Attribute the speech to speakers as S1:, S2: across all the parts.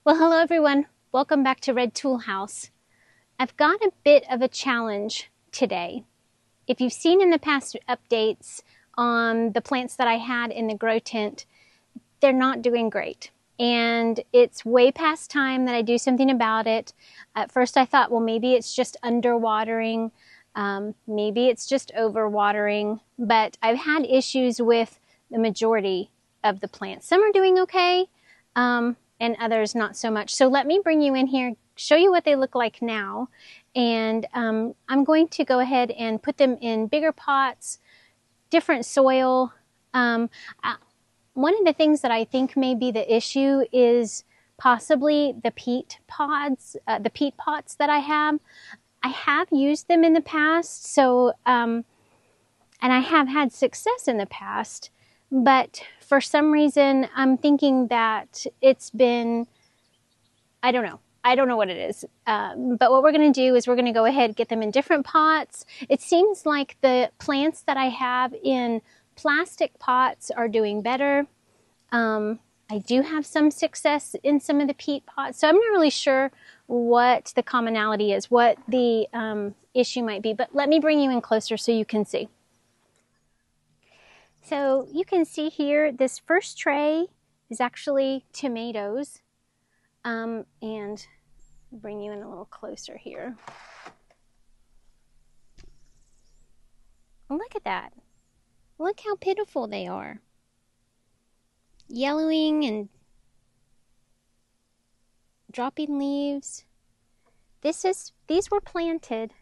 S1: Well, hello everyone. Welcome back to Red Tool House. I've got a bit of a challenge today. If you've seen in the past updates on the plants that I had in the grow tent, they're not doing great. And it's way past time that I do something about it. At first I thought, well, maybe it's just underwatering. Maybe it's just overwatering. But I've had issues with the majority of the plants. Some are doing okay. And others not so much. So let me bring you in here, show you what they look like now. And I'm going to go ahead and put them in bigger pots, different soil. One of the things that I think may be the issue is possibly the peat pods, the peat pots that I have. I have used them in the past, so and I have had success in the past. But for some reason, I'm thinking that it's been, I don't know what it is. But what we're going to do is we're going to go ahead and get them in different pots. It seems like the plants that I have in plastic pots are doing better. I do have some success in some of the peat pots. So I'm not really sure what the commonality is, what the issue might be. But let me bring you in closer so you can see. So you can see here, this first tray is actually tomatoes. And bring you in a little closer here. Look at that. Look how pitiful they are. Yellowing and dropping leaves. These were planted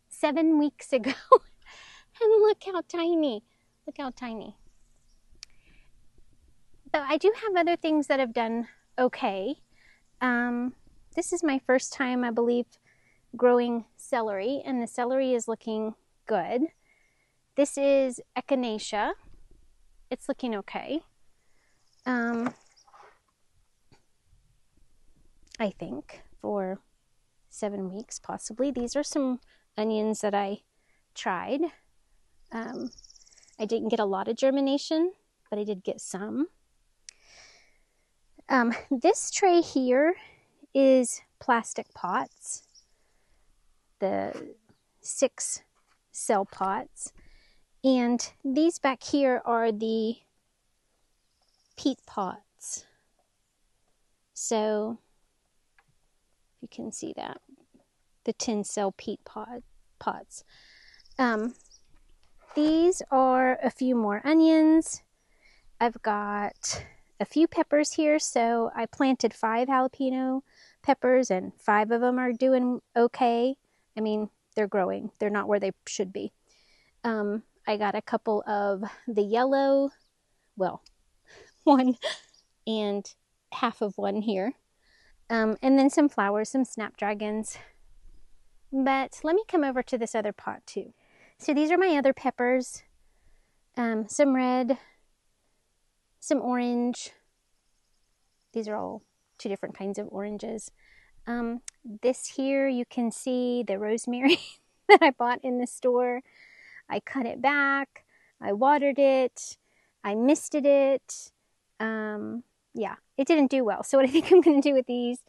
S1: 7 weeks ago. And look how tiny. Look how tiny. But I do have other things that have done okay. This is my first time, I believe, growing celery, and the celery is looking good. This is echinacea. It's looking okay. I think for 7 weeks, possibly. These are some onions that I tried. I didn't get a lot of germination, but I did get some. This tray here is plastic pots, the 6 cell pots, and these back here are the peat pots. So you can see that, the 10 cell peat pots. These are a few more onions. I've got a few peppers here, so I planted 5 jalapeno peppers and 5 of them are doing okay. I mean, they're growing. They're not where they should be. I got a couple of the yellow, well, 1 and half of 1 here. And then some flowers, some snapdragons. But let me come over to this other pot too. So these are my other peppers. Some red, some orange. These are all 2 different kinds of oranges. This here, you can see the rosemary that I bought in the store. I cut it back. I watered it. I misted it. Yeah, it didn't do well. So what I think I'm going to do with these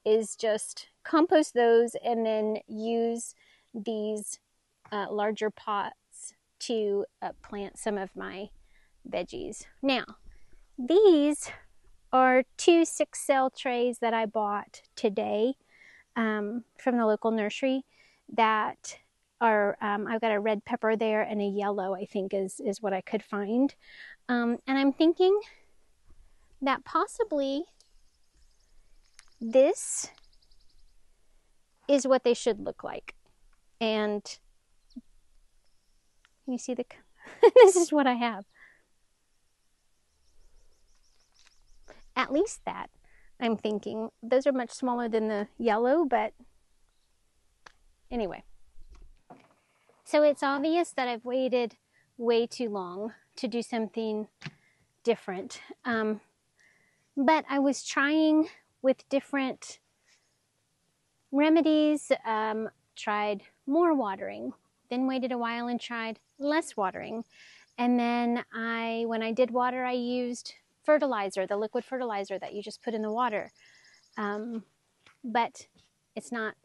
S1: is just compost those and then use these larger pots to plant some of my veggies. Now, these are 2 6-cell trays that I bought today from the local nursery that are, I've got a red pepper there and a yellow, I think is what I could find. And I'm thinking that possibly this is what they should look like. And you see this is what I have. At least that, I'm thinking. Those are much smaller than the yellow, but anyway. So it's obvious that I've waited way too long to do something different. But I was trying with different remedies, tried more watering, then waited a while and tried less watering. And then when I did water, I used fertilizer, the liquid fertilizer that you just put in the water. But it's not,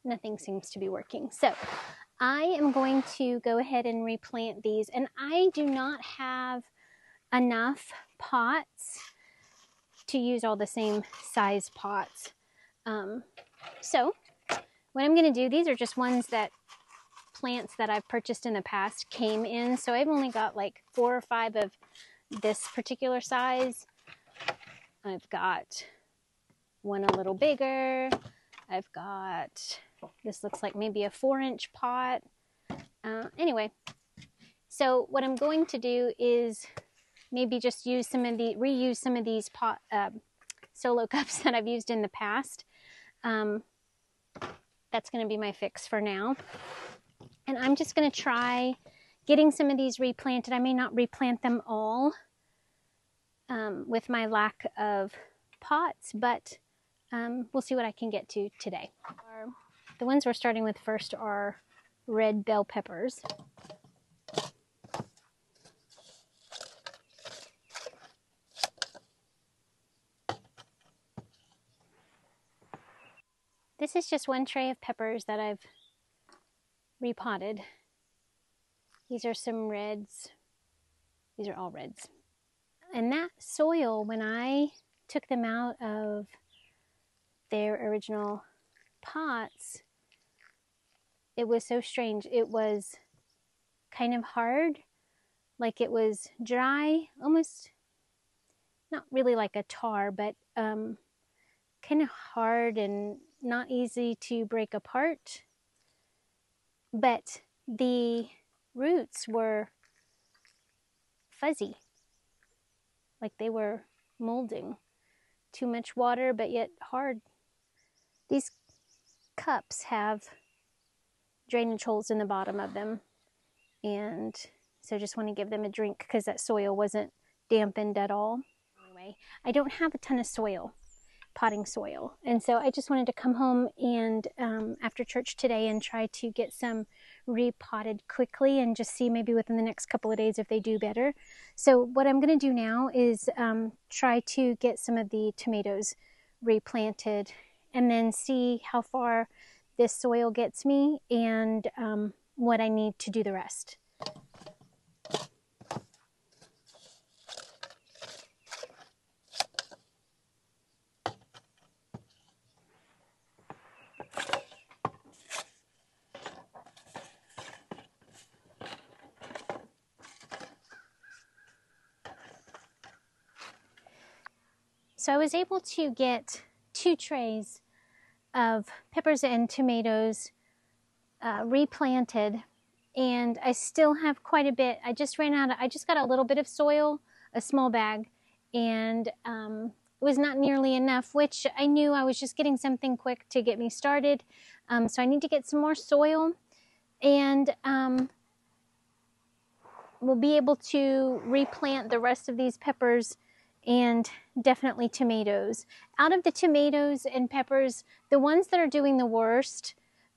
S1: nothing seems to be working. So I am going to go ahead and replant these, and I do not have enough pots to use all the same size pots. So what I'm going to do, these are just ones that plants that I've purchased in the past came in. So I've only got like 4 or 5 of this particular size. I've got one a little bigger. I've got, this looks like maybe a 4-inch pot. Anyway, so what I'm going to do is maybe just use some of the, reuse some of these pot, solo cups that I've used in the past. That's going to be my fix for now. And I'm just going to try getting some of these replanted. I may not replant them all with my lack of pots, but we'll see what I can get to today. The ones we're starting with first are red bell peppers. This is just one tray of peppers that I've repotted. These are some reds. These are all reds. And that soil, when I took them out of their original pots, it was so strange. It was kind of hard, like it was dry, almost not really like a tar, but kind of hard and not easy to break apart. But the roots were fuzzy, like they were molding. Too much water, but yet hard. These cups have drainage holes in the bottom of them, and so just want to give them a drink because that soil wasn't dampened at all. Anyway, I don't have a ton of soil, potting soil, and so I just wanted to come home and after church today and try to get some repotted quickly and just see maybe within the next couple of days if they do better. So what I'm going to do now is try to get some of the tomatoes replanted and then see how far this soil gets me and what I need to do the rest. So I was able to get 2 trays of peppers and tomatoes replanted, and I still have quite a bit. I just ran out, I just got a little bit of soil, a small bag, and it was not nearly enough, which I knew I was just getting something quick to get me started. So I need to get some more soil, and we'll be able to replant the rest of these peppers and definitely tomatoes. Out of the tomatoes and peppers, the ones that are doing the worst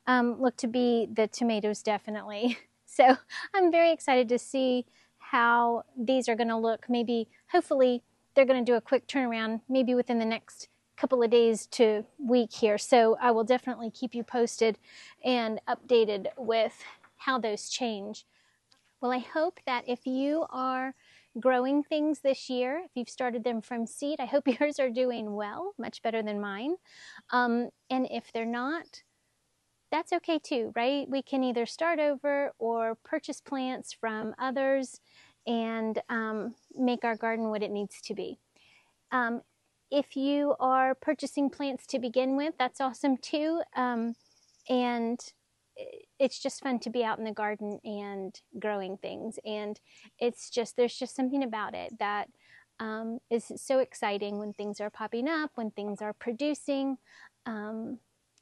S1: look to be the tomatoes, definitely. So I'm very excited to see how these are going to look. Maybe, hopefully, they're going to do a quick turnaround, maybe within the next couple of days to week here. So I will definitely keep you posted and updated with how those change. Well, I hope that if you are growing things this year, if you've started them from seed, I hope yours are doing well, much better than mine. And if they're not, that's okay too, right? We can either start over or purchase plants from others and make our garden what it needs to be. If you are purchasing plants to begin with, that's awesome too. And it's just fun to be out in the garden and growing things. And it's just, there's just something about it that is so exciting when things are popping up, when things are producing,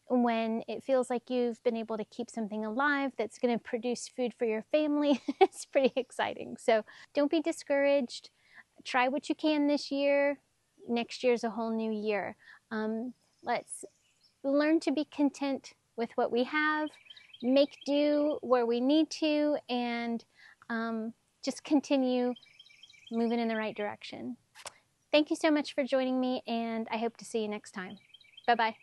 S1: when it feels like you've been able to keep something alive that's going to produce food for your family. It's pretty exciting. So don't be discouraged. Try what you can this year. Next year's a whole new year. Let's learn to be content with what we have, make do where we need to, and just continue moving in the right direction. Thank you so much for joining me, and I hope to see you next time. Bye-bye.